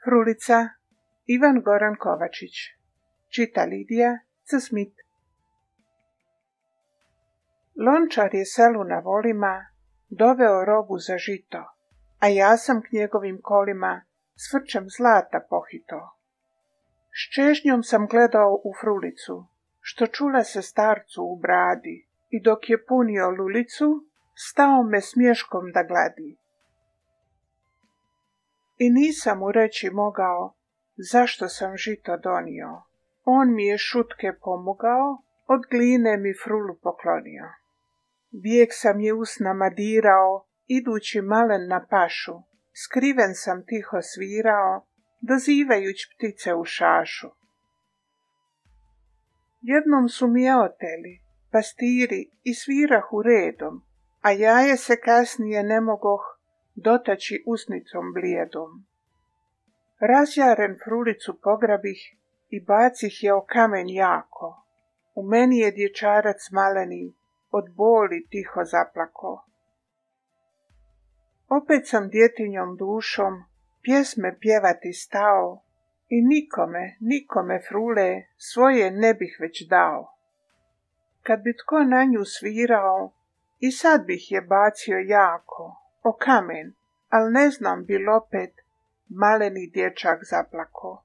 Frulica, Ivan Goran Kovačić. Čita Lidija C. Smith. Lončar je selu na volima doveo robu za žito, a ja sam k njegovim kolima s vrčem zlata pohito. S čežnjom sam gledao u frulicu, što čula se starcu u bradi, i dok je punio lulicu, stao me smješkom da gladi. I nisam mu reći mogao, zašto sam žito donio. On mi je šutke pomogao, od gline mi frulu poklonio. Vijek sam je usnama dirao, idući malen na pašu, skriven sam tiho svirao, dozivajuć ptice u šašu. Jednom su mi oteli, pastiri, i svirahu redom, a ja je se kasnije ne mogoh dotaći usnicom blijedom. Razjaren frulicu pograbih i bacih je o kamen jako. U meni je dječarac maleni, od boli tiho zaplako. Opet sam djetinjom dušom pjesme pjevati stao i nikome frule svoje ne bih već dao. Kad bi tko na nju svirao, i sad bih je bacio jako, o kamen, al ne znam bil opet maleni dječak zaplako.